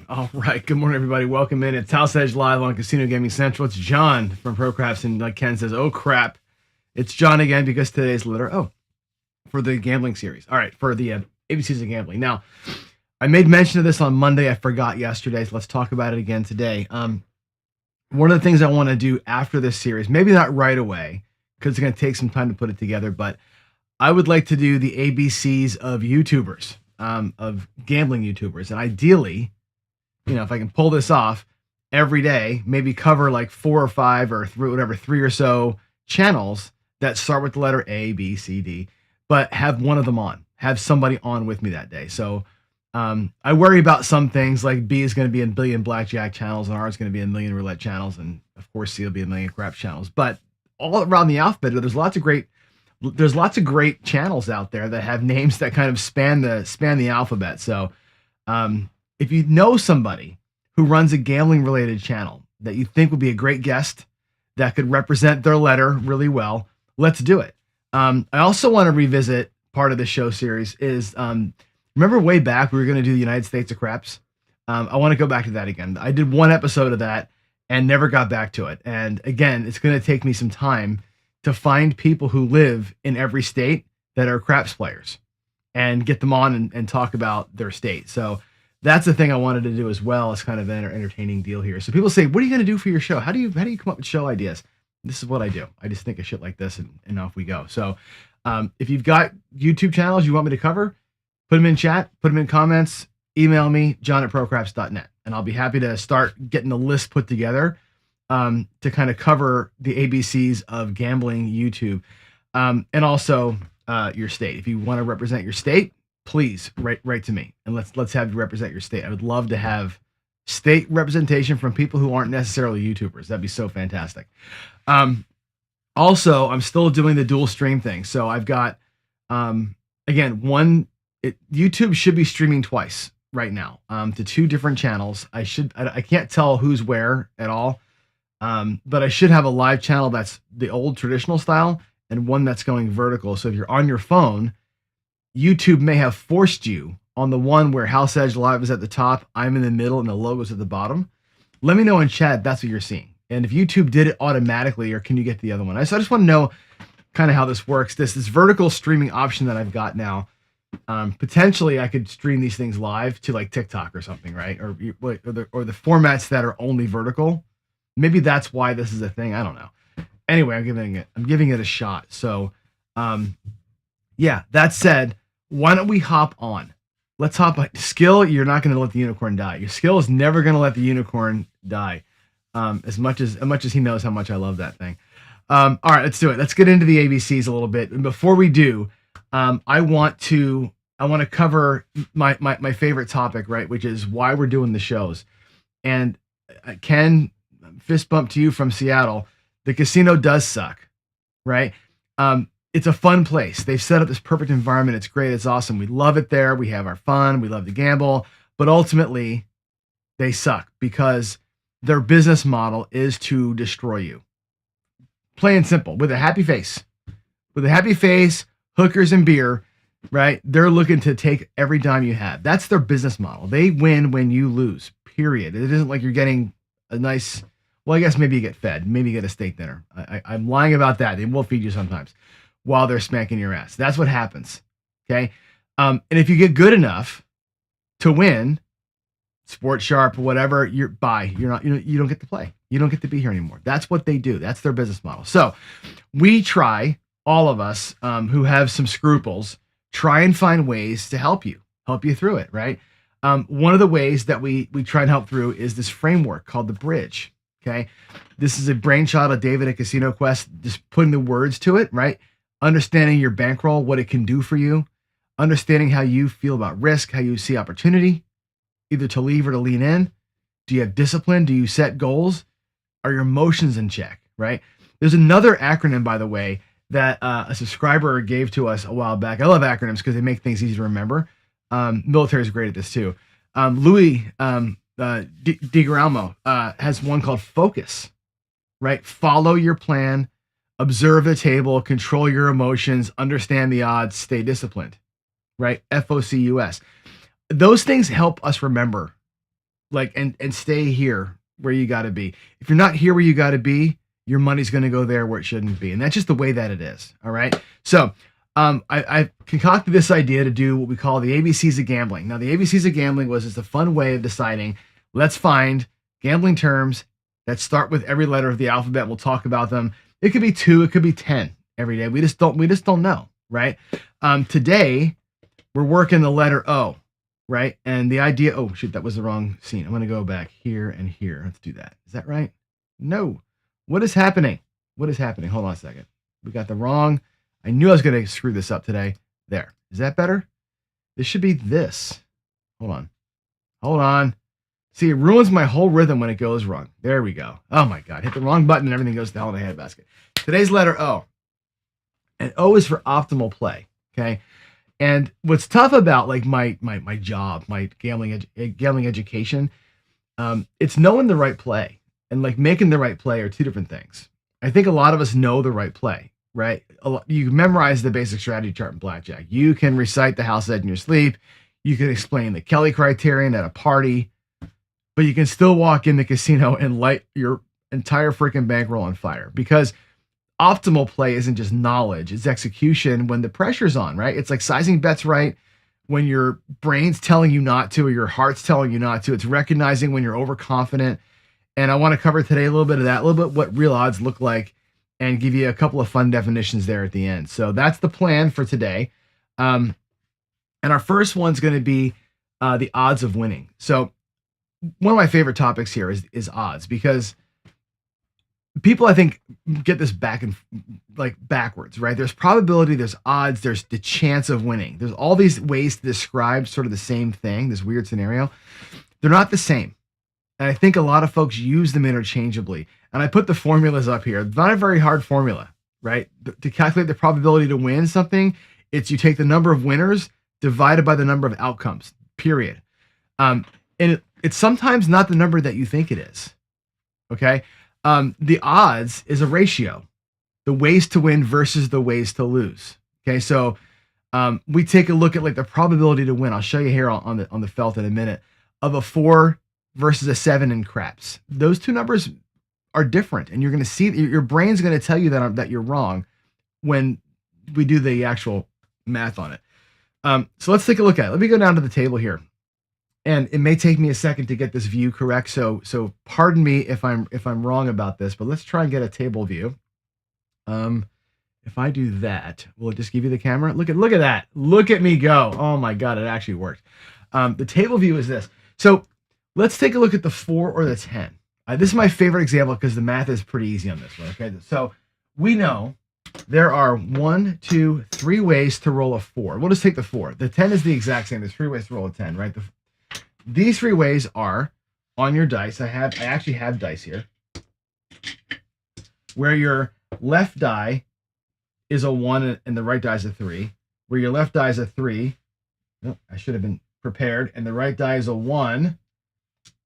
All right. Good morning, everybody. Welcome in. It's House Edge Live on Casino Gaming Central. It's John from ProCrafts. And like Ken says, oh, crap. It's John again because today's the letter O for the gambling series. All right. For the ABCs of gambling. Now, I made mention of this on Monday. I forgot yesterday. So let's talk about it again today. One of the things I want to do after this series, maybe not right away because it's going to take some time to put it together, but I would like to do the ABCs of YouTubers, of gambling YouTubers. And ideally, if I can pull this off every day, maybe cover like 4 or 5 or 3 or so channels that start with the letter A, B, C, D, but have one of them on, have somebody on with me that day. So I worry about some things like B is going to be a billion blackjack channels and R is going to be a million roulette channels. And of course, C will be a million crap channels, but all around the alphabet, there's lots of great channels out there that have names that kind of span the alphabet. So, if you know somebody who runs a gambling related channel that you think would be a great guest that could represent their letter really well, let's do it. I also want to revisit part of the show series is, remember way back, we were going to do the United States of Craps. I want to go back to that again. I did one episode of that and never got back to it. And again, it's going to take me some time to find people who live in every state that are craps players and get them on and talk about their state. So that's the thing I wanted to do as well as kind of an entertaining deal here. So people say, what are you going to do for your show? How do you come up with show ideas? This is what I do. I just think of shit like this and off we go. So if you've got YouTube channels you want me to cover, put them in chat, put them in comments, email me, john@procrafts.net. And I'll be happy to start getting the list put together to kind of cover the ABCs of gambling YouTube, and also your state. If you want to represent your state, please write to me and let's have you represent your state. I would love to have state representation from people who aren't necessarily YouTubers. That'd be so fantastic. Also, I'm still doing the dual stream thing. So I've got again YouTube should be streaming twice right now to 2 different channels. I can't tell who's where at all. But I should have a live channel that's the old traditional style and one that's going vertical. So if you're on your phone, YouTube may have forced you on the one where House Edge Live is at the top, I'm in the middle, and the logo's at the bottom. Let me know in chat if that's what you're seeing. And if YouTube did it automatically, or can you get the other one? I just want to know kind of how this works. This vertical streaming option that I've got now. Potentially I could stream these things live to like TikTok or something, right? Or the formats that are only vertical. Maybe that's why this is a thing. I don't know. Anyway, I'm giving it a shot. So, yeah, that said, why don't we hop on? Let's hop on. Skill, you're not going to let the unicorn die. Your skill is never going to let the unicorn die. As much as he knows how much I love that thing. All right, let's do it. Let's get into the ABCs a little bit. And before we do, I want to cover my favorite topic, right? Which is why we're doing the shows. And Ken, fist bump to you from Seattle. The casino does suck, right? It's a fun place. They've set up this perfect environment. It's great. It's awesome. We love it there. We have our fun. We love to gamble, but ultimately they suck because their business model is to destroy you. Plain and simple, with a happy face, hookers and beer, right? They're looking to take every dime you have. That's their business model. They win when you lose, period. It isn't like you're getting a nice, well, I guess maybe you get fed, maybe you get a steak dinner. I'm lying about that. They will feed you sometimes while they're spanking your ass. That's what happens. Okay. And if you get good enough to win, Sport Sharp or whatever, you don't get to play. You don't get to be here anymore. That's what they do. That's their business model. So we try, all of us who have some scruples, try and find ways to help you through it, right? One of the ways that we try and help through is this framework called the Bridge. Okay. This is a brainchild of David at Casino Quest, just putting the words to it, right? Understanding your bankroll, what it can do for you, understanding how you feel about risk, how you see opportunity, either to leave or to lean in. Do you have discipline? Do you set goals? Are your emotions in check, right? There's another acronym, by the way, that a subscriber gave to us a while back. I love acronyms because they make things easy to remember. Military is great at this too. Louis DiGirolamo has one called FOCUS, right? Follow your plan, observe the table, control your emotions, understand the odds, stay disciplined, right? FOCUS. Those things help us remember like, and stay here where you got to be. If you're not here where you got to be, your money's going to go there where it shouldn't be. And that's just the way that it is. All right. So I concocted this idea to do what we call the ABCs of gambling. Now, the ABCs of gambling was just a fun way of deciding, let's find gambling terms that start with every letter of the alphabet. We'll talk about them. It could be 2, it could be 10 every day. We just don't know, right? Today we're working the letter O, right? And the idea, oh shoot, that was the wrong scene. I'm going to go back here and here. Let's do that. Is that right? No. What is happening? What is happening? Hold on a second. We got the wrong. I knew I was going to screw this up today. There. Is that better? This should be this. Hold on. Hold on. See, it ruins my whole rhythm when it goes wrong. There we go. Oh my God. Hit the wrong button and everything goes to hell in a handbasket. Today's letter O. And O is for optimal play. Okay. And what's tough about like my job, my gambling education, it's knowing the right play and like making the right play are two different things. I think a lot of us know the right play, right? You memorize the basic strategy chart in blackjack. You can recite the house edge in your sleep. You can explain the Kelly criterion at a party, but you can still walk in the casino and light your entire freaking bankroll on fire because optimal play isn't just knowledge, it's execution when the pressure's on, right? It's like sizing bets right when your brain's telling you not to or your heart's telling you not to. It's recognizing when you're overconfident. And I want to cover today a little bit of that, a little bit what real odds look like, and give you a couple of fun definitions there at the end. So that's the plan for today. And our first one's going to be the odds of winning. So one of my favorite topics here is odds because people, I think, get this back and like backwards, right? There's probability, there's odds, there's the chance of winning. There's all these ways to describe sort of the same thing, this weird scenario. They're not the same. And I think a lot of folks use them interchangeably. And I put the formulas up here. It's not a very hard formula, right? To calculate the probability to win something, it's you take the number of winners divided by the number of outcomes, period. And it's sometimes not the number that you think it is, okay? The odds is a ratio, the ways to win versus the ways to lose. Okay, so we take a look at like the probability to win. I'll show you here on the felt in a minute of a 4 versus a 7 in craps. Those two numbers are different, and you're going to see your brain's going to tell you that you're wrong when we do the actual math on it. So let's take a look at it. Let me go down to the table here. And it may take me a second to get this view correct, so pardon me if I'm wrong about this, but let's try and get a table view. If I do that, will it just give you the camera? Look at that. Look at me go. Oh my God, it actually worked. The table view is this. So let's take a look at the 4 or the 10. This is my favorite example because the math is pretty easy on this one. Okay, so we know there are 1, 2, 3 ways to roll a 4. We'll just take the 4. The 10 is the exact same. There's 3 ways to roll a 10, right? These 3 ways are on your dice. I actually have dice here where your left die is a 1 and the right die is a 3. Where your left die is a 3. Oh, I should have been prepared. And the right die is a 1.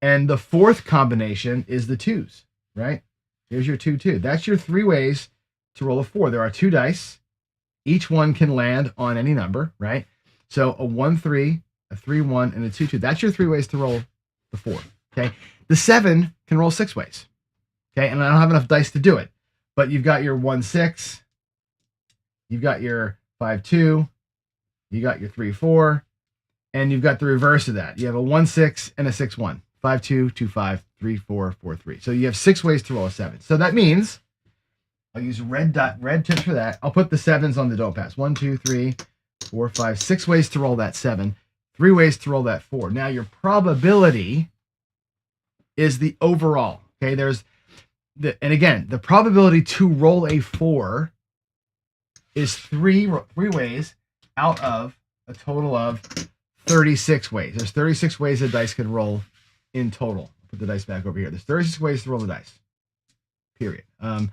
And the 4th combination is the 2s, right? Here's your 2, 2. That's your 3 ways to roll a 4. There are 2 dice. Each one can land on any number, right? So a 1, 3, a 3, 1, and a 2, 2. That's your 3 ways to roll the 4. Okay. The 7 can roll 6 ways. Okay. And I don't have enough dice to do it, but you've got your 1, 6. You've got your 5, 2. You got your 3, 4. And you've got the reverse of that. You have a 1, 6 and a 6, 1. 5, 2, 2, 5, 3, 4, 4, 3. So you have 6 ways to roll a 7. So that means I'll use red tips for that. I'll put the 7s on the don't pass. 1, 2, 3, 4, 5, 6 ways to roll that 7. 3 ways to roll that 4. Now your probability is the overall. Okay, and again, the probability to roll a 4 is 3 ways out of a total of 36 ways. There's 36 ways a dice can roll in total. Put the dice back over here. There's 36 ways to roll the dice. Period. I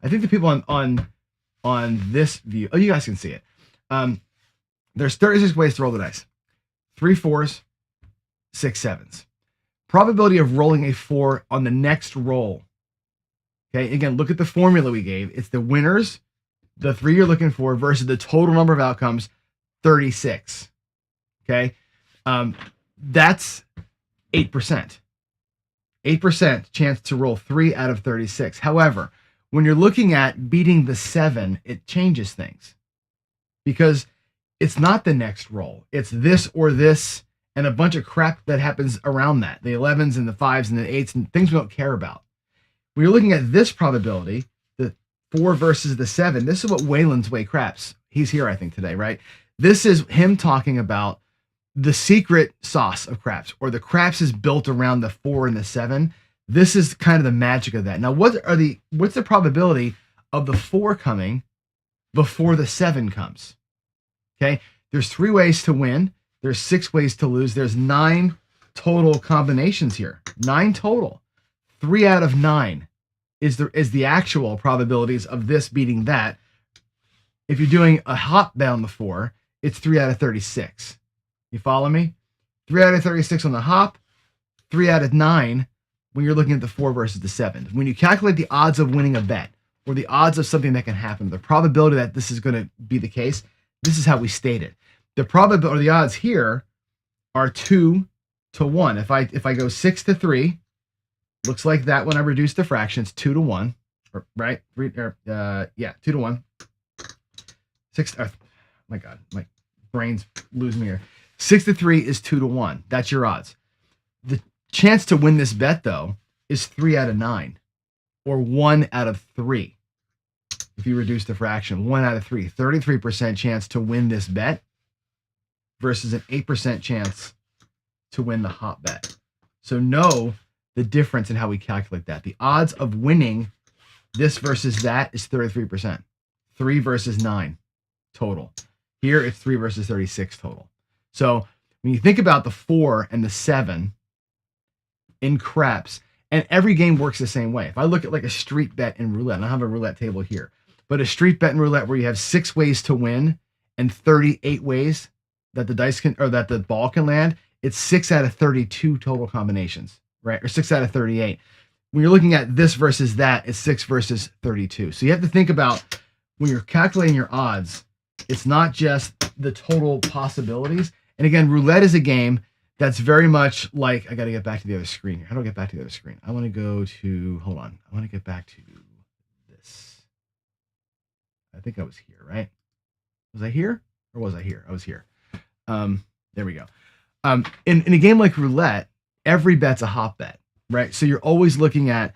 think the people on this view, oh, you guys can see it. There's 36 ways to roll the dice. 3 4s, 6 7s. Probability of rolling a 4 on the next roll. Okay, again, look at the formula we gave. It's the winners, the 3 you're looking for, versus the total number of outcomes, 36. Okay, that's 8%. 8% chance to roll 3 out of 36. However, when you're looking at beating the 7, it changes things because it's not the next roll. It's this or this and a bunch of crap that happens around that. The 11s and the 5s and the 8s and things we don't care about. When you're looking at this probability, the 4 versus the 7, this is what Waylon's Way Craps. He's here, I think, today, right? This is him talking about the secret sauce of craps, or the craps is built around the 4 and the 7. This is kind of the magic of that. Now, what's the probability of the 4 coming before the 7 comes? Okay, there's 3 ways to win. There's 6 ways to lose. There's 9 total combinations here. 9 total. 3 out of 9 is the actual probabilities of this beating that. If you're doing a hop down the 4, it's 3 out of 36. You follow me? 3 out of 36 on the hop, 3 out of 9 when you're looking at the 4 versus the 7. When you calculate the odds of winning a bet or the odds of something that can happen, the probability that this is going to be the case, this is how we state it. The probability or the odds here are 2 to 1. If I go 6 to 3, looks like that when I reduce the fractions, 2 to 1, right? 2 to 1. 6. My God, my brain's losing me here. 6 to 3 is 2 to 1. That's your odds. The chance to win this bet, though, is 3 out of 9 or 1 out of 3. If you reduce the fraction, 1 out of 3, 33% chance to win this bet versus an 8% chance to win the hop bet. So know the difference in how we calculate that. The odds of winning this versus that is 33%. 3 versus 9 total. Here it's 3 versus 36 total. So when you think about the 4 and the 7 in craps, and every game works the same way. If I look at like a street bet in roulette, and I have a roulette table here, but a street bet in roulette where you have 6 ways to win and 38 ways that the dice can, or that the ball can land, it's 6 out of 32 total combinations, right? Or 6 out of 38. When you're looking at this versus that, it's 6 versus 32. So you have to think about when you're calculating your odds, it's not just the total possibilities. And again, roulette is a game that's very much like, I got to get back to the other screen here. How do I get back to the other screen? I want to go to, hold on. I want to get back to this. I think I was here, right? Was I here or was I here? I was here. There we go. In a game like roulette, every bet's a hop bet, right? So you're always looking at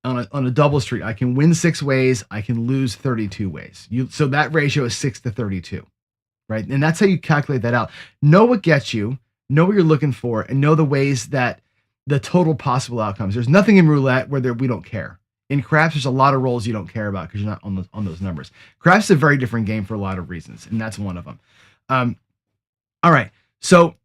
on a double street. I can win 6 ways. I can lose 32 ways. So that ratio is 6 to 32, right? And that's how you calculate that out. Know what gets you, know what you're looking for, and know the ways that the total possible outcomes. There's nothing in roulette where we don't care. In craps, there's a lot of rolls you don't care about because you're not on those numbers. Craps is a very different game for a lot of reasons, and that's one of them. All right. So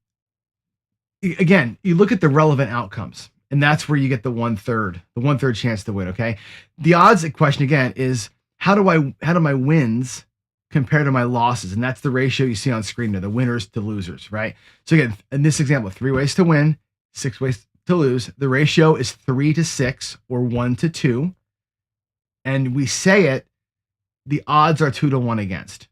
again, you look at the relevant outcomes, and that's where you get the 1/3 chance to win. Okay. The odds question again is how do my wins compare to my losses? And that's the ratio you see on screen there, the winners to losers, right? So again, in this example, 3 ways to win, 6 ways to lose. The ratio is 3 to 6 or 1 to 2. And we say it, the odds are 2 to 1 against.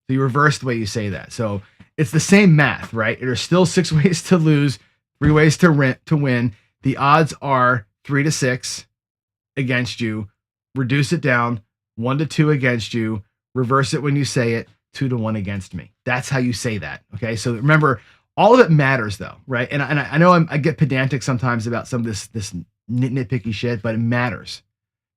So you reverse the way you say that. So it's the same math, right? There's still 6 ways to lose, 3 ways to win. The odds are 3 to 6 against you. Reduce it down, 1 to 2 against you. Reverse it when you say it, 2 to 1 against me. That's how you say that. Okay. So remember, all of it matters though, right? And I know I get pedantic sometimes about some of this nitpicky shit, but it matters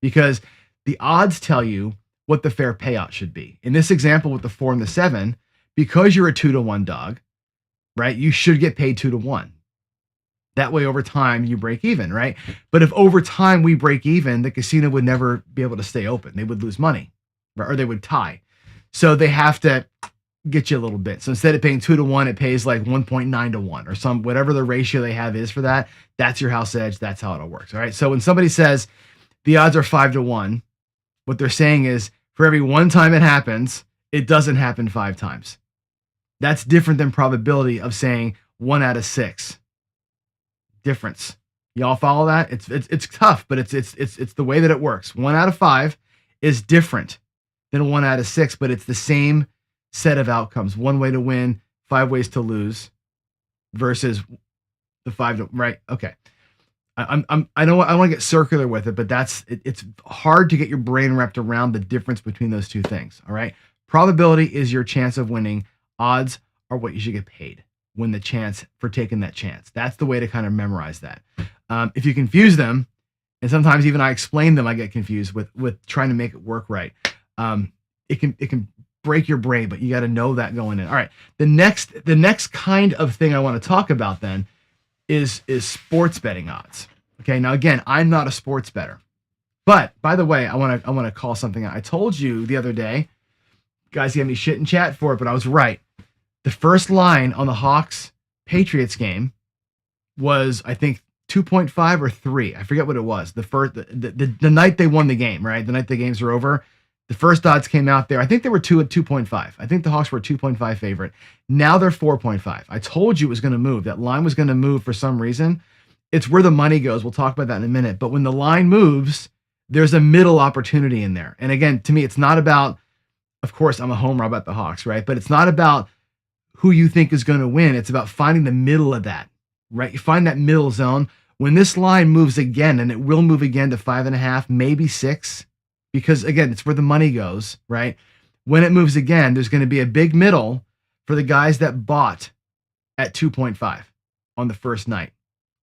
because the odds tell you what the fair payout should be. In this example with the 4 and the 7, because you're a 2 to 1 dog, right? You should get paid 2 to 1. That way, over time, you break even, right? But if over time we break even, the casino would never be able to stay open. They would lose money, right? Or they would tie. So they have to get you a little bit. So instead of paying 2 to 1, it pays like 1.9 to 1 or whatever the ratio they have is for that. That's your house edge. That's how it works. All right. So when somebody says the odds are 5 to 1, what they're saying is for every 1 time it happens, it doesn't happen 5 times. That's different than probability of saying 1 out of 6. Difference. Y'all follow that? It's tough, but it's the way that it works. 1 out of 5 is different than 1 out of 6, but it's the same set of outcomes. 1 way to win, 5 ways to lose versus the 5 to, right? Okay. I don't I want to get circular with it, but it's hard to get your brain wrapped around the difference between those two things. All right. Probability is your chance of winning. Odds are what you should get paid when the chance for taking that chance. That's the way to kind of memorize that. If you confuse them, and sometimes even I explain them, I get confused with trying to make it work right. It can break your brain, but you got to know that going in. All right. The next kind of thing I want to talk about then is sports betting odds. Okay. Now again, I'm not a sports bettor, but by the way, I want to call something out. I told you the other day, guys gave me shit in chat for it, but I was right. The first line on the Hawks Patriots game was, I think, 2.5 or 3. I forget what it was. The night they won the game, right? The night the games were over, the first odds came out there. I think they were 2.5. I think the Hawks were 2.5 favorite. Now they're 4.5. I told you it was going to move. That line was going to move for some reason. It's where the money goes. We'll talk about that in a minute. But when the line moves, there's a middle opportunity in there. And again, to me, it's not about, of course, I'm a homer about the Hawks, right? But it's not about who you think is going to win. It's about finding the middle of that, right? You find that middle zone. When this line moves again, and it will move again to 5.5, maybe 6, because again, it's where the money goes, right? When it moves again, there's going to be a big middle for the guys that bought at 2.5 on the first night.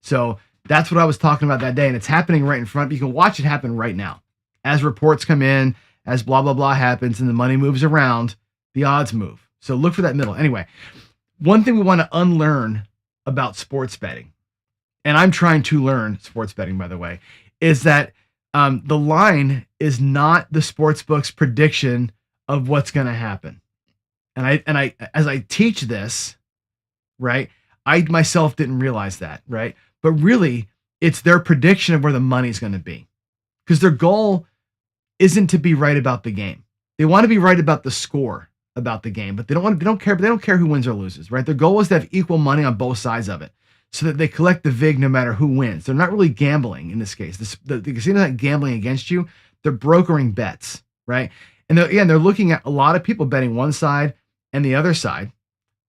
So that's what I was talking about that day, and it's happening right in front. You can watch it happen right now. As reports come in, as blah, blah, blah happens, and the money moves around, the odds move. So look for that middle. Anyway, one thing we want to unlearn about sports betting, and I'm trying to learn sports betting, by the way, is that the line is not the sports book's prediction of what's going to happen. And I, as I teach this, right, I myself didn't realize that, right? But really, it's their prediction of where the money's going to be, because their goal isn't to be right about the game. They want to be right about the score about the game, but they don't care who wins or loses, right? Their goal is to have equal money on both sides of it, so that they collect the vig no matter who wins. They're not really gambling in this case. The casino's not gambling against you. They're brokering bets, right? And they're looking at a lot of people betting one side and the other side,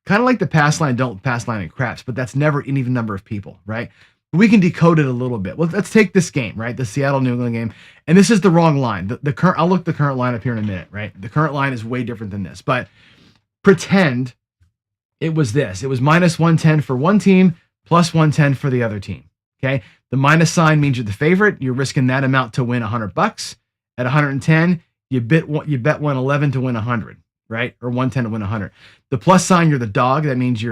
kind of like the pass line, don't pass line and craps, but that's never an even number of people, right? We can decode it a little bit. Well, let's take this game, right? The Seattle New England game. And this is the wrong line. The current, I'll look the current line up here in a minute, right? The current line is way different than this, but pretend it was this. It was minus 110 for one team, plus 110 for the other team. Okay. The minus sign means you're the favorite. You're risking that amount to win $100. At 110, you bet 111 to win 100, right? Or 110 to win 100. The plus sign, you're the dog. That means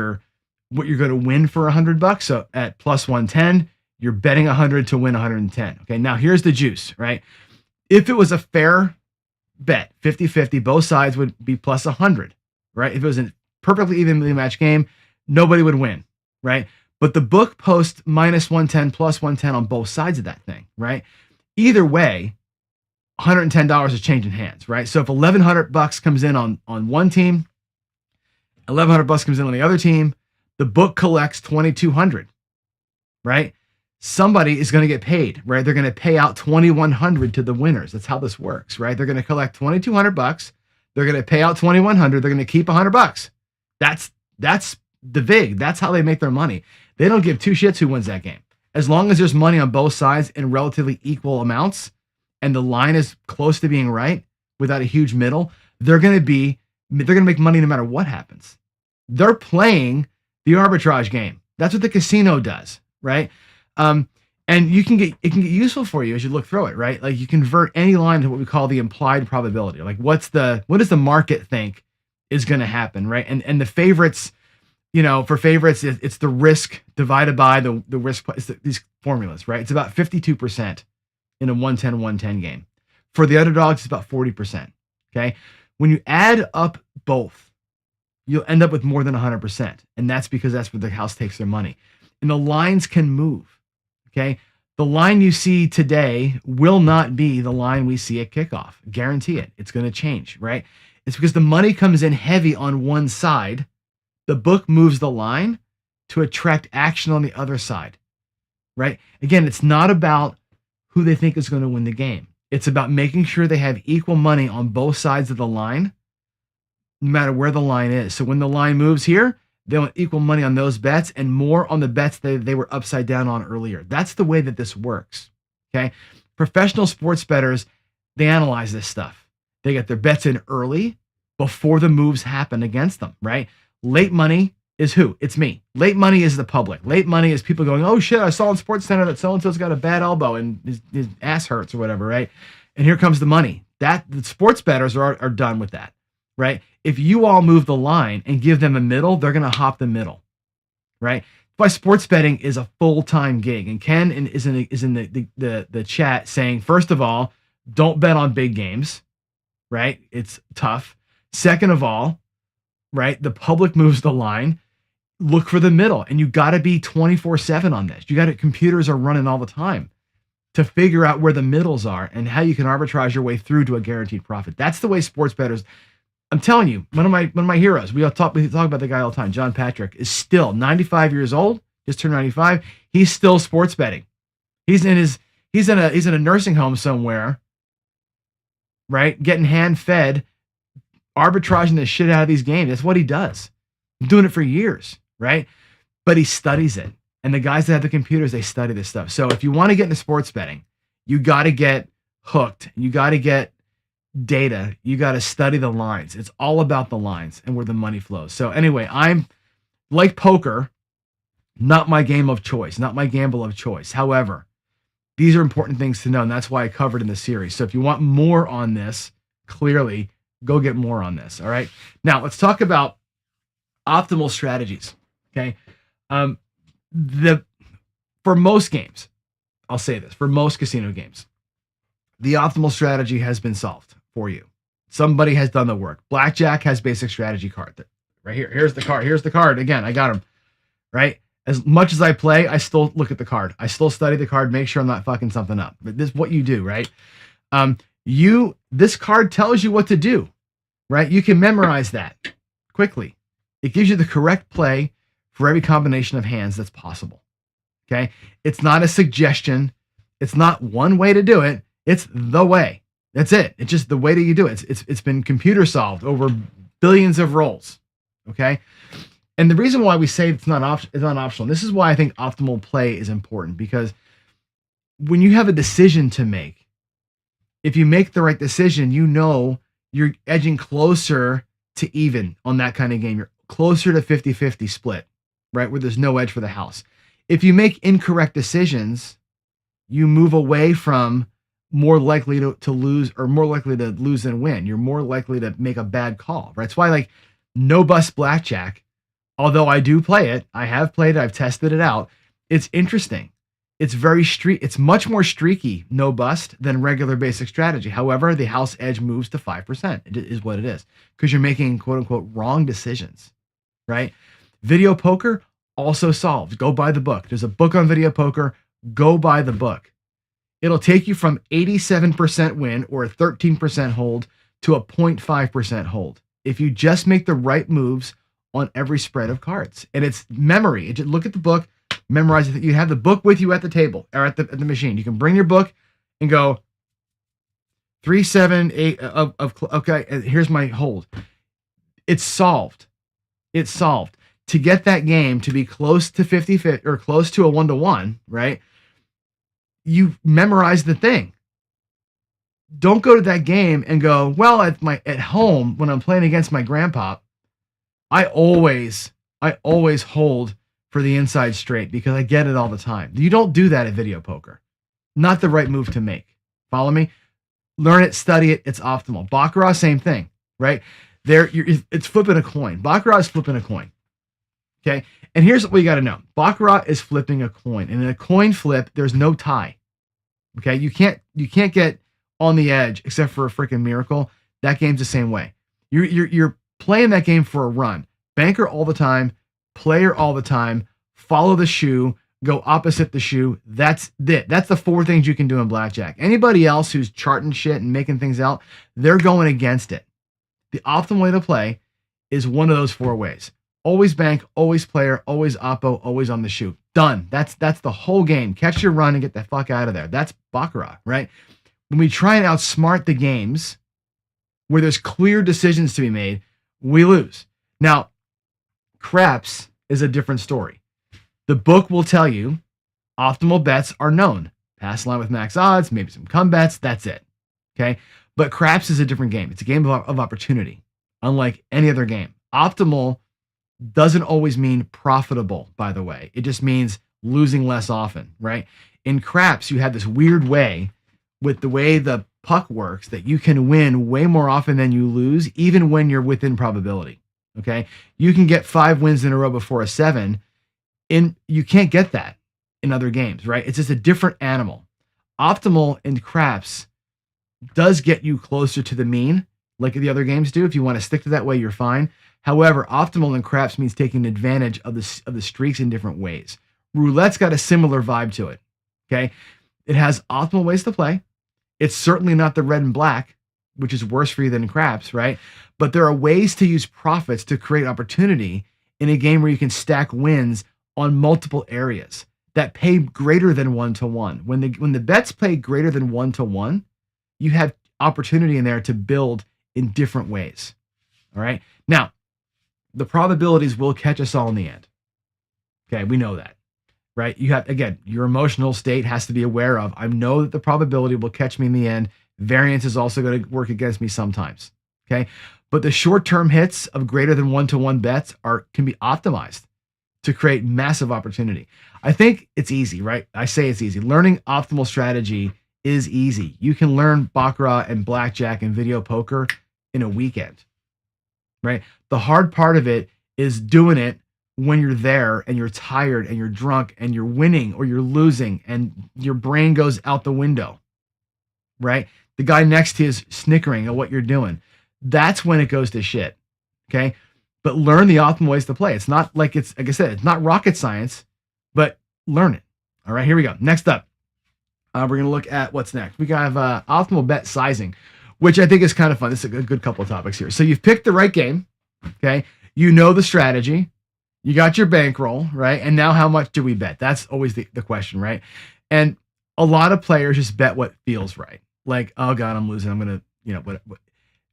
what you're going to win for $100. So at plus 110, you're betting 100 to win 110. Okay. Now here's the juice, right? If it was a fair bet, 50-50, both sides would be plus 100, right? If it was a perfectly evenly matched game, nobody would win, right? But the book posts minus 110, plus 110 on both sides of that thing, right? Either way, $110 is changing hands, right? So if $1,100 comes in on one team, $1,100 comes in on the other team, the book collects $2,200, right? Somebody is going to get paid, right? They're going to pay out $2,100 to the winners. That's how this works, right? They're going to collect $2,200. They're going to pay out $2,100. They're going to keep $100. That's the vig. That's how they make their money. They don't give two shits who wins that game. As long as there's money on both sides in relatively equal amounts, and the line is close to being right without a huge middle, they're going to make money no matter what happens. They're playing the arbitrage game. That's what the casino does, right? And it can get useful for you as you look through it, right? Like you convert any line to what we call the implied probability. Like what does the market think is going to happen, right? And the favorites, for favorites, it's the risk divided by the risk. It's these formulas, right? It's about 52% in a 110-110 game. For the underdogs, it's about 40%. Okay, when you add up both, you'll end up with more than 100%, and that's because that's where the house takes their money. And the lines can move. Okay, the line you see today will not be the line we see at kickoff. Guarantee it. It's going to change, right? It's because the money comes in heavy on one side. The book moves the line to attract action on the other side, right? Again, it's not about who they think is going to win the game. It's about making sure they have equal money on both sides of the line, no matter where the line is. So when the line moves here, They want equal money on those bets and more on the bets that they were upside down on earlier. That's the way that this works. Okay. Professional sports bettors, they analyze this stuff. They get their bets in early before the moves happen against them, right? Late money is who? It's me. Late money is the public. Late money is people going, oh shit, I saw on SportsCenter that so-and-so's got a bad elbow and his ass hurts or whatever, right? And here comes the money. The sports bettors are done with that, right? If you all move the line and give them a middle, they're going to hop the middle, right? That's why sports betting is a full-time gig. And Ken is in the chat saying, first of all, don't bet on big games, right? It's tough. Second of all, right, the public moves the line. Look for the middle, and you got to be 24/7 on this. Computers are running all the time to figure out where the middles are and how you can arbitrage your way through to a guaranteed profit. That's the way sports bettors. I'm telling you, one of my heroes. We talk about the guy all the time. John Patrick is still 95 years old, just turned 95. He's still sports betting. He's in a nursing home somewhere, right? Getting hand fed, arbitraging the shit out of these games. That's what he does. I'm doing it for years, right? But he studies it. And the guys that have the computers, they study this stuff. So if you want to get into sports betting, you got to get hooked. You got to get data. You got to study the lines. It's all about the lines and where the money flows. So anyway, I'm like poker, not my game of choice, not my gamble of choice. However, these are important things to know, and that's why I covered in the series. So if you want more on this, clearly, go get more on this. All right. Now let's talk about optimal strategies. Okay. For most games, I'll say this, for most casino games, the optimal strategy has been solved for you. Somebody has done the work. Blackjack has basic strategy card right here. Here's the card. Here's the card. Again, I got them, right? As much as I play, I still look at the card. I still study the card, make sure I'm not fucking something up. But this is what you do, right? This card tells you what to do, right? You can memorize that quickly. It gives you the correct play for every combination of hands that's possible. Okay. It's not a suggestion. It's not one way to do it. It's the way. That's it. It's just the way that you do it. It's been computer solved over billions of rolls. Okay. And the reason why we say it's not optional. This is why I think optimal play is important, because when you have a decision to make, if you make the right decision, you know you're edging closer to even on that kind of game. You're closer to 50-50 split, right? Where there's no edge for the house. If you make incorrect decisions, you move away from more likely to lose, or more likely to lose than win. You're more likely to make a bad call, right? That's why, like, no bust blackjack, although I do play it, I have played it, I've tested it out. It's interesting. It's it's much more streaky, no bust, than regular basic strategy. However, the house edge moves to 5%. It is what it is, because you're making quote unquote wrong decisions, right? Video poker also solved. Go buy the book. There's a book on video poker. Go buy the book. It'll take you from 87% win or a 13% hold to a 0.5% hold if you just make the right moves on every spread of cards. And it's memory. Look at the book, memorize it. You have the book with you at the table or at the machine. You can bring your book and go 3, 7, 8 okay, here's my hold. It's solved. It's solved. To get that game to be close to 50-50 or close to a 1-to-1, right? You memorize the thing. Don't go to that game and go, well, at home when I'm playing against my grandpa, I always hold for the inside straight because I get it all the time. You don't do that at video poker. Not the right move to make. Follow me? Learn it, study it. It's optimal. Baccarat, same thing, right? It's flipping a coin. Baccarat is flipping a coin. Okay. And here's what you got to know. Baccarat is flipping a coin. And in a coin flip, there's no tie. Okay. You can't get on the edge except for a freaking miracle. That game's the same way. You're playing that game for a run. Banker all the time, player all the time, follow the shoe, go opposite the shoe. That's it. That's the 4 things you can do in blackjack. Anybody else who's charting shit and making things out, they're going against it. The optimal way to play is one of those 4 ways. Always bank, always player, always oppo, always on the shoe. Done. That's the whole game. Catch your run and get the fuck out of there. That's Baccarat, right? When we try and outsmart the games where there's clear decisions to be made, we lose. Now, Craps is a different story. The book will tell you optimal bets are known. Pass line with max odds, maybe some come bets, that's it. Okay? But craps is a different game. It's a game of opportunity, unlike any other game. Optimal doesn't always mean profitable, by the way. It just means losing less often, right? In craps, you have this weird way with the way the puck works that you can win way more often than you lose, even when you're within probability. Okay. You can get 5 wins in a row before a 7. You can't get that in other games, right? It's just a different animal. Optimal in craps does get you closer to the mean, like the other games do. If you want to stick to that way, you're fine. However, optimal in craps means taking advantage of the streaks in different ways. Roulette's got a similar vibe to it. Okay. It has optimal ways to play. It's certainly not the red and black, which is worse for you than craps, right? But there are ways to use profits to create opportunity in a game where you can stack wins on multiple areas that pay greater than 1-to-1. When the bets pay greater than 1-to-1, you have opportunity in there to build in different ways. All right. Now, the probabilities will catch us all in the end. Okay, we know that. Right? You have, again, your emotional state has to be aware of. I know that the probability will catch me in the end. Variance is also going to work against me sometimes. Okay. But the short-term hits of greater than 1-to-1 bets can be optimized to create massive opportunity. I think it's easy, right? I say it's easy. Learning optimal strategy is easy. You can learn baccarat and blackjack and video poker in a weekend, right? The hard part of it is doing it when you're there and you're tired and you're drunk and you're winning or you're losing and your brain goes out the window, right? The guy next to you is snickering at what you're doing. That's when it goes to shit, okay? But learn the optimal ways to play. It's not like like I said, it's not rocket science, but learn it. All right, here we go. Next up, we're going to look at what's next. We have optimal bet sizing, which I think is kind of fun. This is a good couple of topics here. So you've picked the right game, okay? You know the strategy. You got your bankroll, right? And now how much do we bet? That's always the question, right? And a lot of players just bet what feels right. Like, oh God, I'm losing. I'm going to, what,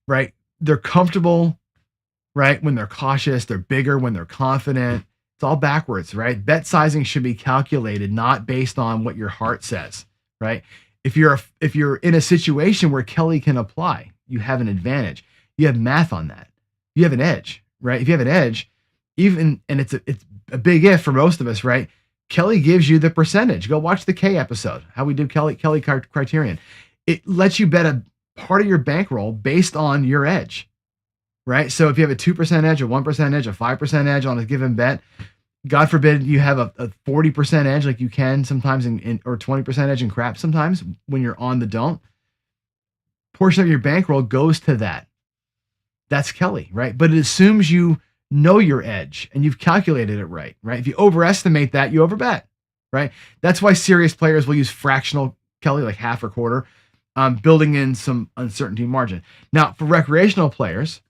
right? They're comfortable, right? When they're cautious, they're bigger when they're confident. It's all backwards, right? Bet sizing should be calculated, not based on what your heart says, right? If you're in a situation where Kelly can apply, you have an advantage. You have math on that. You have an edge, right? If you have an edge, and it's a big if for most of us, right? Kelly gives you the percentage. Go watch the K episode, how we do Kelly criterion. It lets you bet a part of your bankroll based on your edge, right? So if you have a 2% edge, a 1% edge, a 5% edge on a given bet, God forbid you have a 40% edge like you can sometimes or 20% edge in crap sometimes when you're on the don't. Portion of your bankroll goes to that. That's Kelly, right? But it assumes you know your edge and you've calculated it right? If you overestimate that, you overbet, right? That's why serious players will use fractional Kelly, like half or quarter, building in some uncertainty margin. Now, for recreational players,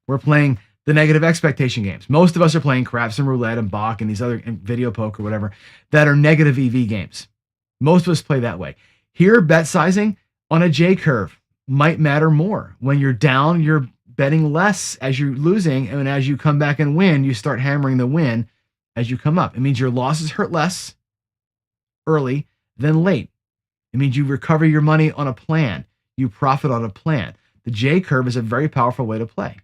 we're playing the negative expectation games. Most of us are playing craps and roulette and Bach and these other and video poker, whatever, that are negative EV games. Most of us play that way. Here, bet sizing on a J curve might matter more. When you're down, you're betting less as you're losing, and as you come back and win, you start hammering the win as you come up. It means your losses hurt less early than late. It means you recover your money on a plan. You profit on a plan. The J curve is a very powerful way to play.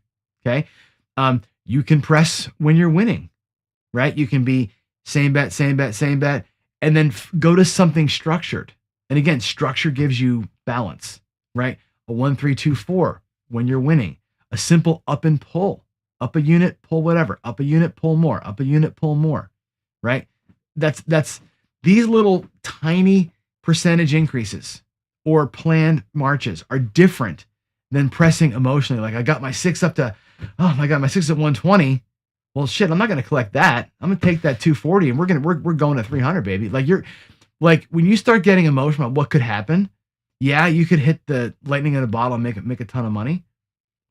Okay. You can press when you're winning, right? You can be same bet, and then go to something structured. And again, structure gives you balance, right? A 1-3-2-4 when you're winning. A simple up and pull, up a unit, pull whatever, up a unit, pull more, up a unit, pull more, right? That's these little tiny percentage increases or planned marches are different than pressing emotionally. Like I got my 6 up to, oh my God, my 6 at 120. Well, shit, I'm not going to collect that. I'm going to take that 240 and we're going to 300, baby. Like when you start getting emotional about what could happen, yeah, you could hit the lightning in a bottle and make a ton of money.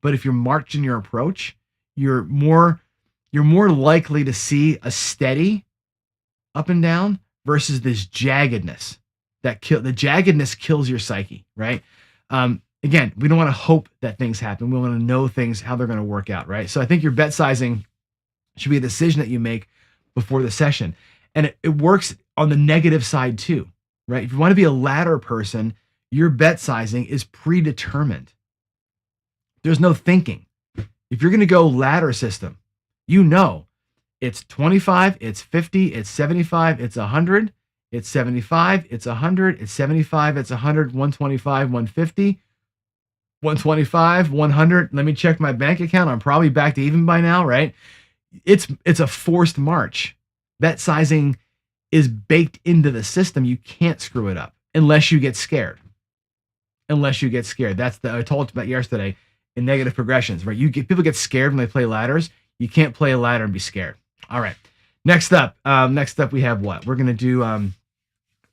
But if you're marching your approach, you're more likely to see a steady up and down versus this jaggedness. The jaggedness kills your psyche, right? Again, we don't want to hope that things happen. We want to know things, how they're going to work out, right? So I think your bet sizing Should be a decision that you make before the session. And it works on the negative side too, right? If you want to be a ladder person, your bet sizing is predetermined. There's no thinking. If you're going to go ladder system, you know it's 25, it's 50, it's 75, it's 100, it's 75, it's 100, it's 75, it's 100, 125, 150, 125, 100. Let me check my bank account. I'm probably back to even by now, right? It's a forced march. Bet sizing is baked into the system. You can't screw it up unless you get scared. Unless you get scared. That's I told you about yesterday in negative progressions, right? People get scared when they play ladders. You can't play a ladder and be scared. All right. Next up we have what? We're going to do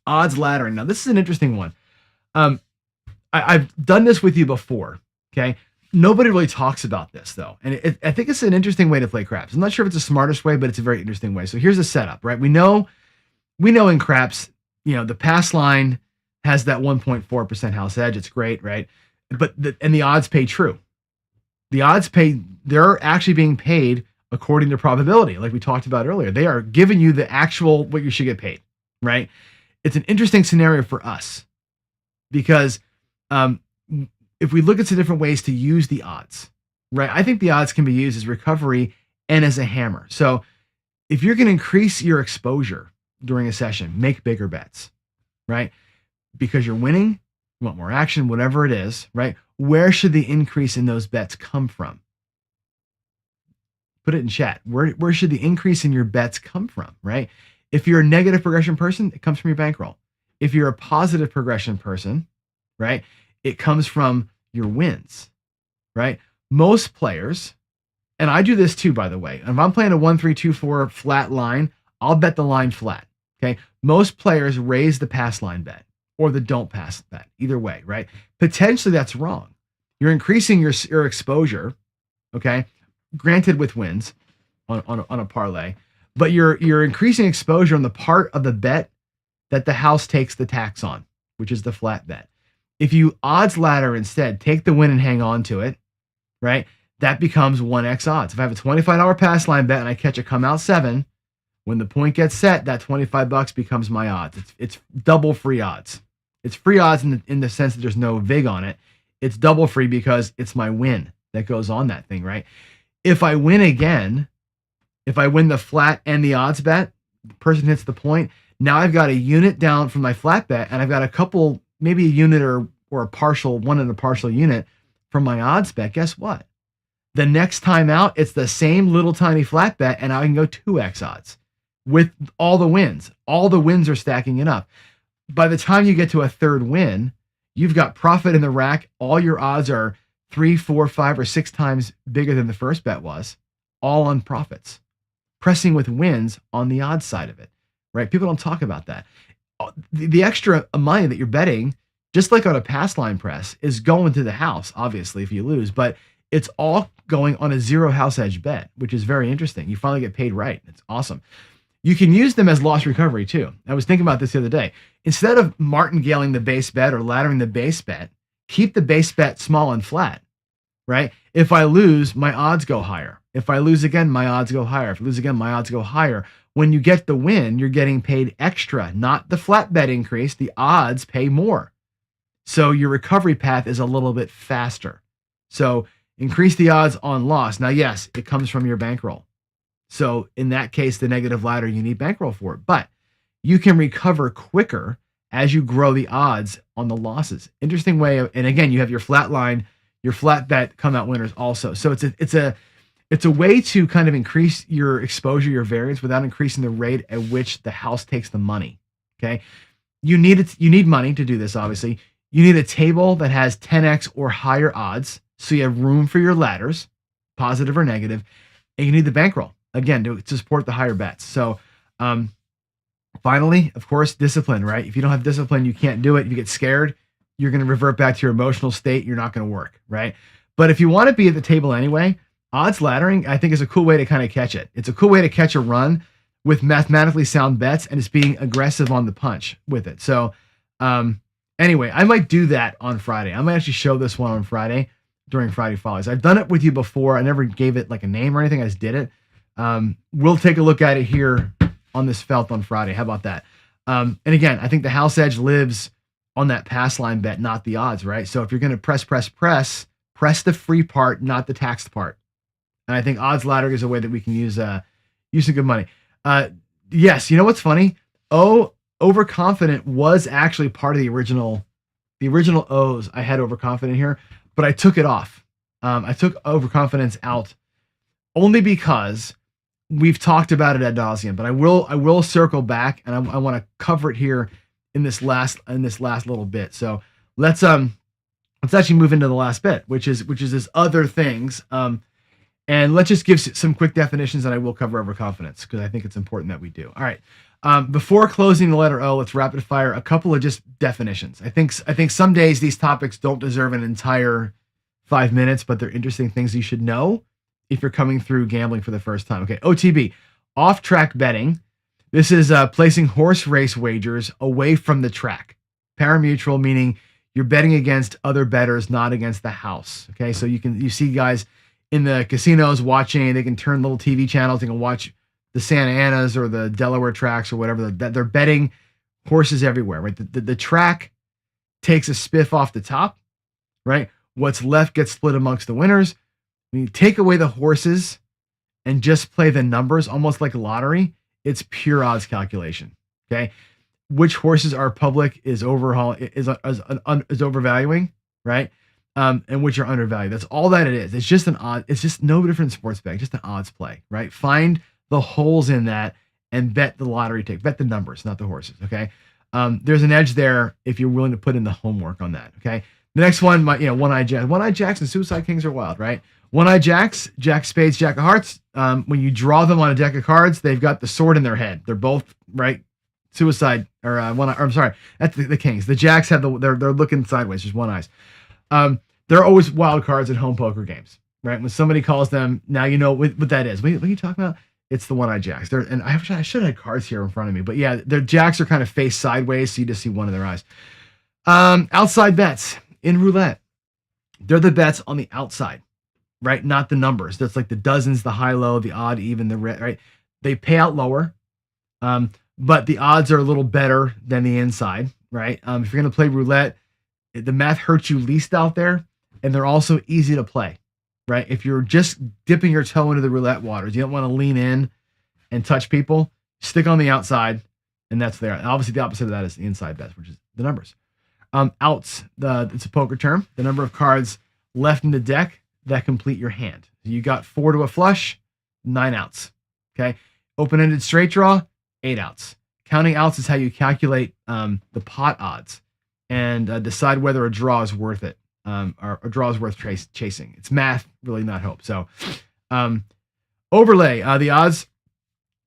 odds laddering. Now, this is an interesting one. I've done this with you before, okay? Nobody really talks about this, though. And I think it's an interesting way to play craps. I'm not sure if it's the smartest way, but it's a very interesting way. So here's the setup, right? We know in craps, the pass line has that 1.4% house edge. It's great, right? But the odds pay true. The odds they're actually being paid according to probability, like we talked about earlier. They are giving you the actual what you should get paid, right? It's an interesting scenario for us because if we look at some different ways to use the odds, right? I think the odds can be used as recovery and as a hammer. So if you're going to increase your exposure during a session, make bigger bets, right? Because you're winning, you want more action, whatever it is, right? Where should the increase in those bets come from? Put it in chat. Where should the increase in your bets come from, right? If you're a negative progression person, it comes from your bankroll. If you're a positive progression person, right, it comes from your wins, right? Most players, and I do this too, by the way. If I'm playing a 1-3-2-4 flat line, I'll bet the line flat, okay? Most players raise the pass line bet or the don't pass bet, either way, right? Potentially that's wrong. You're increasing your exposure, okay? Granted with wins on a parlay, but you're increasing exposure on the part of the bet that the house takes the tax on, which is the flat bet. If you odds ladder instead, take the win and hang on to it, right? That becomes 1x odds. If I have a $25 pass line bet and I catch a come out 7, when the point gets set, that $25 becomes my odds. It's double free odds. It's free odds in the sense that there's no vig on it. It's double free because it's my win that goes on that thing, right? If I win again, if I win the flat and the odds bet, the person hits the point. Now I've got a unit down from my flat bet, and I've got a couple, maybe a unit or a partial, one and a partial unit from my odds bet. Guess what? The next time out, it's the same little tiny flat bet, and I can go 2x odds with all the wins. All the wins are stacking it up. By the time you get to a third win, you've got profit in the rack. All your odds are 3, 4, 5, or 6 times bigger than the first bet was, all on profits. Pressing with wins on the odds side of it, right? People don't talk about that. The extra money that you're betting, just like on a pass line press, is going to the house, obviously, if you lose, but it's all going on a zero house edge bet, which is very interesting. You finally get paid right. It's awesome. You can use them as loss recovery too. I was thinking about this the other day. Instead of martingaling the base bet or laddering the base bet, keep the base bet small and flat, right? If I lose, my odds go higher. If I lose again, my odds go higher. If I lose again, my odds go higher. When you get the win, you're getting paid extra, not the flat bet increase. The odds pay more. So your recovery path is a little bit faster. So increase the odds on loss. Now, yes, it comes from your bankroll. So in that case, the negative ladder, you need bankroll for it. But you can recover quicker as you grow the odds on the losses. Interesting way of, and again, you have your flat line, your flat bet come out winners also. So it's a way to kind of increase your exposure, your variance, without increasing the rate at which the house takes the money. Okay, you need money to do this. Obviously, you need a table that has 10x or higher odds, so you have room for your ladders, positive or negative, and you need the bankroll again to support the higher bets. So, finally, of course, discipline. Right? If you don't have discipline, you can't do it. You get scared, you're going to revert back to your emotional state. You're not going to work. Right? But if you want to be at the table anyway, odds laddering, I think, is a cool way to kind of catch it. It's a cool way to catch a run with mathematically sound bets, and it's being aggressive on the punch with it. So anyway, I might do that on Friday. I might actually show this one on Friday during Friday Follies. I've done it with you before. I never gave it like a name or anything. I just did it. We'll take a look at it here on this felt on Friday. How about that? And again, I think the house edge lives on that pass line bet, not the odds, right? So if you're going to press the free part, not the taxed part. And I think odds ladder is a way that we can use some good money. Yes, you know what's funny? Overconfident was actually part of the original O's. I had overconfident here, but I took it off. I took overconfidence out only because we've talked about it ad nauseum. But I will circle back, and I want to cover it here in this last little bit. So let's actually move into the last bit, which is this other things. And let's just give some quick definitions, and I will cover overconfidence because I think it's important that we do. All right. Before closing the letter O, let's rapid fire a couple of just definitions. I think some days these topics don't deserve an entire 5 minutes, but they're interesting things you should know if you're coming through gambling for the first time. Okay, OTB, off-track betting. This is placing horse race wagers away from the track. Parimutuel, meaning you're betting against other bettors, not against the house. Okay, so you see guys in the casinos watching, they can turn little TV channels, they can watch the Santa Anas or the Delaware tracks or whatever. They're betting horses everywhere, right? The track takes a spiff off the top, right? What's left gets split amongst the winners. When you take away the horses and just play the numbers, almost like a lottery, it's pure odds calculation. Okay, which horses are public is overvaluing, right? And which are undervalued. That's all that it is. It's just an odd. It's just no different than sports betting, just an odds play, right? Find the holes in that and bet the lottery ticket. Bet the numbers, not the horses. Okay. There's an edge there if you're willing to put in the homework on that. Okay. The next one, one-eyed jacks. One-eyed jacks and suicide kings are wild, right? One-eyed jacks, jack spades, jack of hearts. When you draw them on a deck of cards, they've got the sword in their head. They're both right. Suicide or I'm sorry, that's the kings. The jacks have they're looking sideways, just one eyes. They're always wild cards at home poker games, right? When somebody calls them, now you know what that is. What are you talking about? It's the one-eyed jacks. And I should have had cards here in front of me, but yeah, their jacks are kind of faced sideways, so you just see one of their eyes. Outside bets in roulette, they're the bets on the outside, right? Not the numbers. That's like the dozens, the high-low, the odd, even, the red, right? They pay out lower, but the odds are a little better than the inside, right? If you're going to play roulette, the math hurts you least out there, and they're also easy to play, right? If you're just dipping your toe into the roulette waters, you don't want to lean in and touch people, stick on the outside, and that's there. And obviously, the opposite of that is the inside bets, which is the numbers. Outs, it's a poker term, the number of cards left in the deck that complete your hand. You got 4 to a flush, 9 outs, okay? Open-ended straight draw, 8 outs. Counting outs is how you calculate the pot odds and decide whether a draw is worth it. Or a draw is worth chasing. It's math, really not hope. So overlay, the odds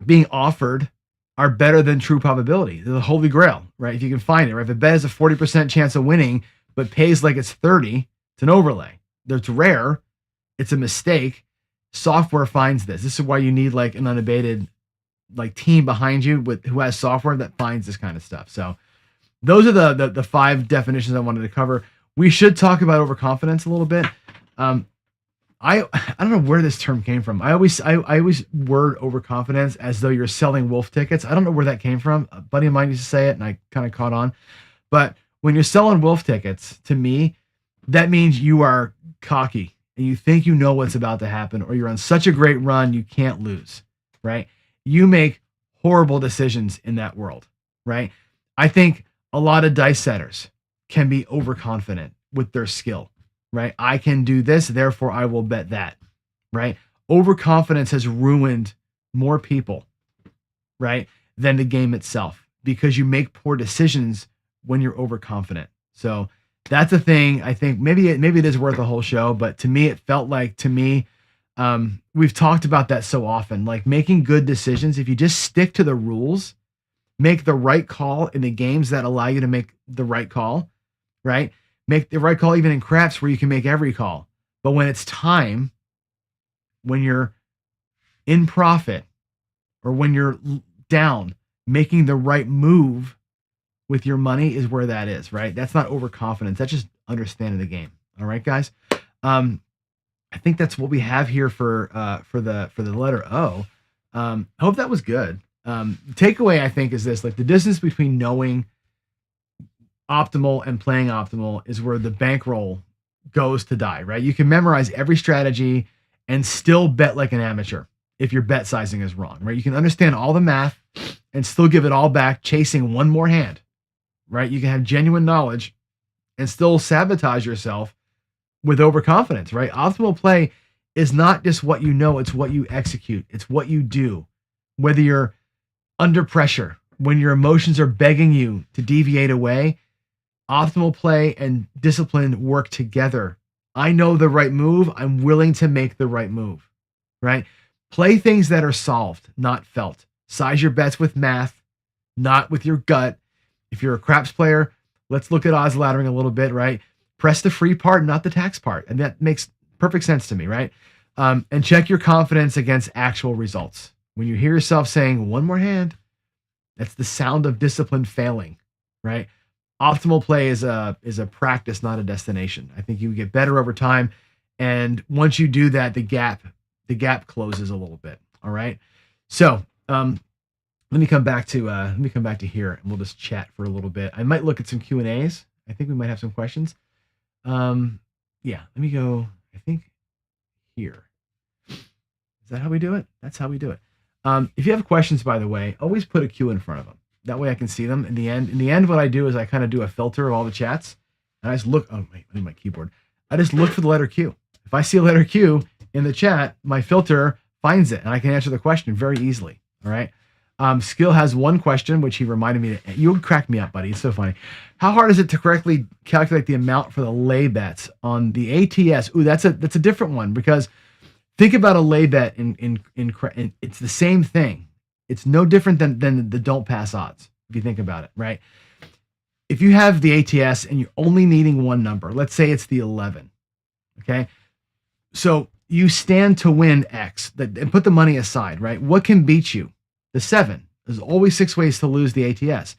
being offered are better than true probability. They're the holy grail, right? If you can find it, right? If a bet has a 40% chance of winning, but pays like it's 30, it's an overlay. That's rare. It's a mistake. Software finds this. This is why you need like an unabated like team behind you who has software that finds this kind of stuff. So those are the 5 definitions I wanted to cover. We should talk about overconfidence a little bit. I don't know where this term came from. I always word overconfidence as though you're selling wolf tickets. I don't know where that came from. A buddy of mine used to say it, and I kind of caught on. But when you're selling wolf tickets, to me, that means you are cocky and you think you know what's about to happen, or you're on such a great run you can't lose, right? You make horrible decisions in that world, right? I think a lot of dice setters can be overconfident with their skill, right? I can do this, therefore I will bet that, right? Overconfidence has ruined more people, right, than the game itself because you make poor decisions when you're overconfident. So that's a thing. I think maybe it is worth a whole show, but to me, it felt like we've talked about that so often, like making good decisions. If you just stick to the rules, make the right call in the games that allow you to make the right call, right? Make the right call even in craps where you can make every call. But when it's time, when you're in profit or when you're down, making the right move with your money is where that is, right? That's not overconfidence. That's just understanding the game. All right, guys. I think that's what we have here for the letter O. I hope that was good. Takeaway, I think, is this: like the distance between knowing optimal and playing optimal is where the bankroll goes to die, right? You can memorize every strategy and still bet like an amateur if your bet sizing is wrong, right? You can understand all the math and still give it all back chasing one more hand, right? You can have genuine knowledge and still sabotage yourself with overconfidence, right? Optimal play is not just what you know, it's what you execute. It's what you do. Whether you're under pressure, when your emotions are begging you to deviate away, optimal play and discipline work together. I know the right move. I'm willing to make the right move, right? Play things that are solved, not felt. Size your bets with math, not with your gut. If you're a craps player, let's look at odds laddering a little bit, right? Press the free part, not the tax part. And that makes perfect sense to me, right? And check your confidence against actual results. When you hear yourself saying one more hand, that's the sound of discipline failing, right? Optimal play is a practice, not a destination. I think you get better over time. And once you do that, the gap closes a little bit. All right. So let me come back to here and we'll just chat for a little bit. I might look at some Q&As. I think we might have some questions. Yeah, let me go, I think here. Is that how we do it? That's how we do it. If you have questions, by the way, always put a Q in front of them. That way I can see them. In the end, what I do is I kind of do a filter of all the chats. And I just look, oh, wait, I need my keyboard. I just look for the letter Q. If I see a letter Q in the chat, my filter finds it and I can answer the question very easily. All right. Skill has one question, which he reminded me to, you would crack me up, buddy. It's so funny. How hard is it to correctly calculate the amount for the lay bets on the ATS? Ooh, that's a different one because think about a lay bet in it's the same thing. It's no different than the don't pass odds, if you think about it, right? If you have the ATS and you're only needing one number, let's say it's the 11, okay? So you stand to win X, and put the money aside, right? What can beat you? The 7. There's always 6 ways to lose the ATS.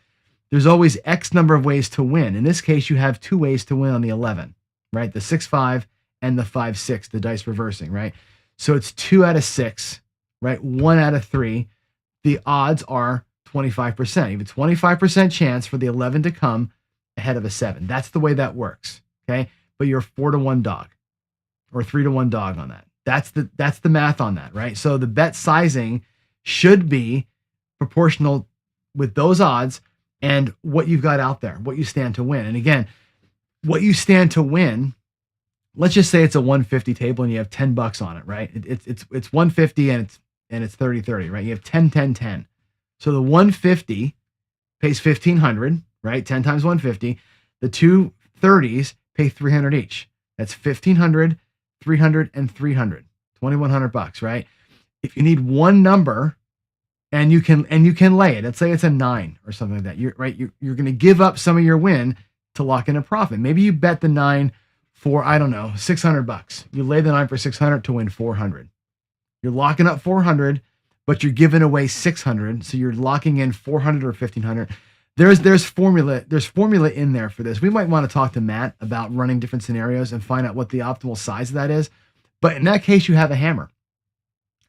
There's always X number of ways to win. In this case, you have 2 ways to win on the 11, right? The 6-5 and the 5-6, the dice reversing, right? So it's 2 out of 6, right? 1 out of 3. The odds are 25%. You have a 25% chance for the 11 to come ahead of a 7. That's the way that works, okay? But you're 4-to-1 dog or 3-to-1 dog on that. That's the math on that, right? So the bet sizing should be proportional with those odds and what you've got out there, what you stand to win. And again, what you stand to win, let's just say it's a 150 table and you have $10 on it, right? It's 150 and it's 30-30, right? You have 10-10-10. So the 150 pays 1,500, right? 10 times 150. The two 30s pay 300 each. That's 1,500, 300, and 300. $2,100, right? If you need one number and you can lay it, let's say it's a 9 or something like that. You're going to give up some of your win to lock in a profit. Maybe you bet the 9 for, I don't know, $600. You lay the 9 for 600 to win 400. You're locking up 400, but you're giving away 600. So you're locking in 400 or 1,500. There's formula in there for this. We might want to talk to Matt about running different scenarios and find out what the optimal size of that is. But in that case, you have a hammer.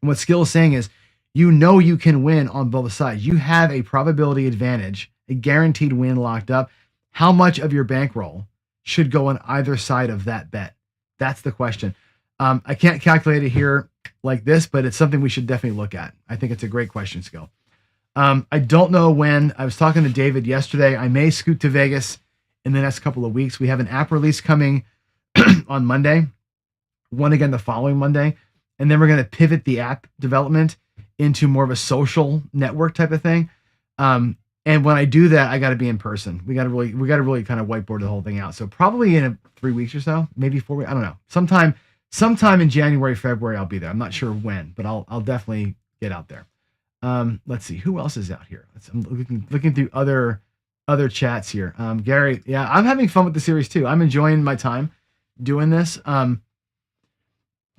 And what Skill is saying is, you know you can win on both sides. You have a probability advantage, a guaranteed win locked up. How much of your bankroll should go on either side of that bet? That's the question. I can't calculate it here like this, but it's something we should definitely look at. I think it's a great question, Skill. I don't know when. I was talking to David yesterday. I may scoot to Vegas in the next couple of weeks. We have an app release coming on Monday, one again the following Monday, and then we're going to pivot the app development into more of a social network type of thing. And when I do that, I got to be in person. We got to really kind of whiteboard the whole thing out. So probably in 3 weeks or so, maybe 4 weeks. I don't know. Sometime in January, February, I'll be there. I'm not sure when, but I'll definitely get out there. Let's see who else is out here. I'm looking through other chats here. Gary, yeah, I'm having fun with the series too. I'm enjoying my time doing this. And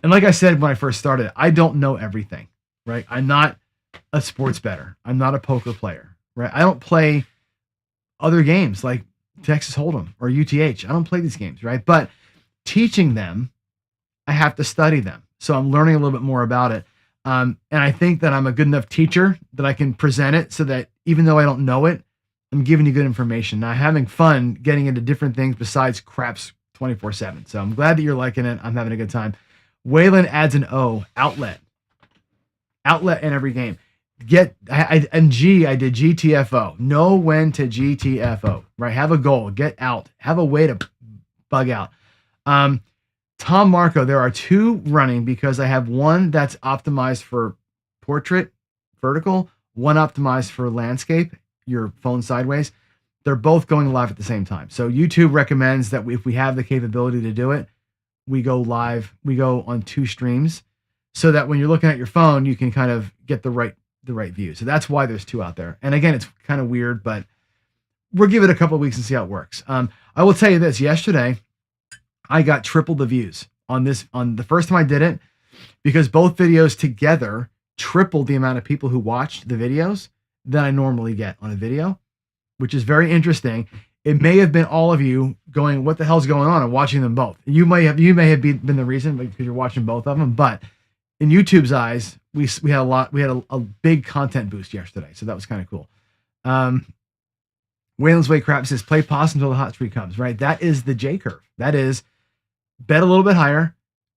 like I said when I first started, I don't know everything, right? I'm not a sports bettor. I'm not a poker player, right? I don't play other games like Texas Hold'em or UTH. I don't play these games, right? But teaching them, I have to study them. So I'm learning a little bit more about it. And I think that I'm a good enough teacher that I can present it so that even though I don't know it, I'm giving you good information. Now, having fun getting into different things besides craps 24/7. So I'm glad that you're liking it. I'm having a good time. Waylon adds an O, outlet. Outlet in every game. And G, I did GTFO. Know when to GTFO, right? Have a goal, get out, have a way to bug out. Tom Marco, there are 2 running because I have one that's optimized for portrait, vertical, one optimized for landscape, your phone sideways. They're both going live at the same time. So YouTube recommends that if we have the capability to do it, we go live, we go on 2 streams so that when you're looking at your phone, you can kind of get the right view. So that's why there's 2 out there. And again, it's kind of weird, but we'll give it a couple of weeks and see how it works. I will tell you this, yesterday, I got triple the views on the first time I did it, because both videos together tripled the amount of people who watched the videos than I normally get on a video, which is very interesting. It may have been all of you going, what the hell's going on, and watching them both. You may have been the reason because you're watching both of them, but in YouTube's eyes, we had a big content boost yesterday. So that was kind of cool. Waylon's Way Crap says, play possum until the hot streak comes, right? That is the J curve. That is bet a little bit higher,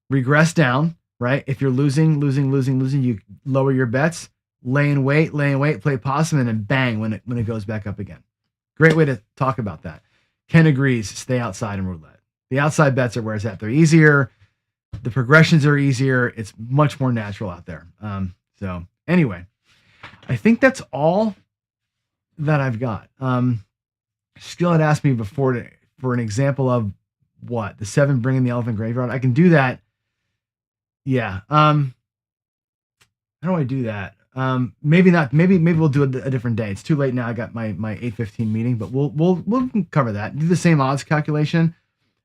regress down, right? If you're losing, you lower your bets, lay in wait, play possum, and then bang when it goes back up again. Great way to talk about that. Ken agrees, stay outside in roulette. The outside bets are where it's at. They're easier. The progressions are easier. It's much more natural out there. So anyway, I think that's all that I've got. Skill had asked me before for an example of what the 7 bringing the elephant graveyard. I can do that. Yeah. How do I do that? Maybe not. Maybe we'll do a different day. It's too late now. I got my 8:15 meeting, but we'll cover that. Do the same odds calculation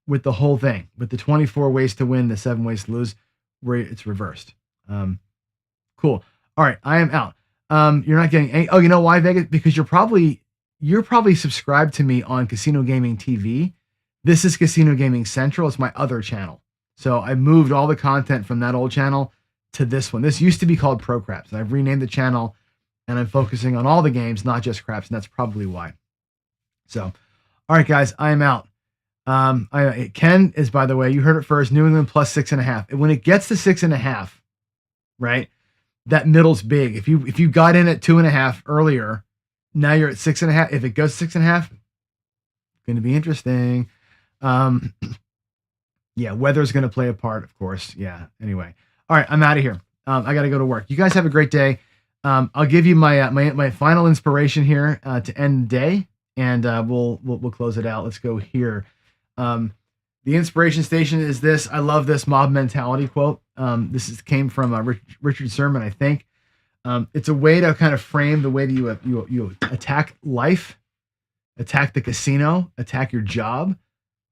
with the whole thing, with the 24 ways to win, the 7 ways to lose, where it's reversed. Cool. All right, I am out. You're not getting any. Oh, you know why, Vegas? Because you're probably subscribed to me on Casino Gaming TV. This is Casino Gaming Central. It's my other channel. So I moved all the content from that old channel to this one. This used to be called Pro Craps, and I've renamed the channel, and I'm focusing on all the games, not just craps, and that's probably why. So, all right, guys, I am out. Ken is, by the way, you heard it first, New England plus 6.5. When it gets to 6.5, right, that middle's big. If you got in at 2.5 earlier, now you're at 6.5. If it goes 6.5, going to be interesting. Yeah, weather's going to play a part, of course. Yeah. Anyway, all right, I'm out of here. I got to go to work. You guys have a great day. I'll give you my final inspiration here to end the day, and we'll close it out. Let's go here. The inspiration station is this. I love this mob mentality quote. This came from Richard Sermon, I think. It's a way to kind of frame the way that you attack life, attack the casino, attack your job.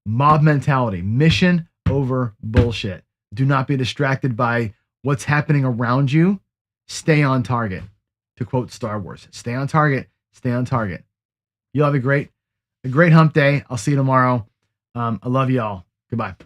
Mob mentality, mission over bullshit. Do not be distracted by what's happening around you. Stay on target. To quote Star Wars, stay on target, stay on target. You'll have a great hump day. I'll see you tomorrow. I love y'all. Goodbye.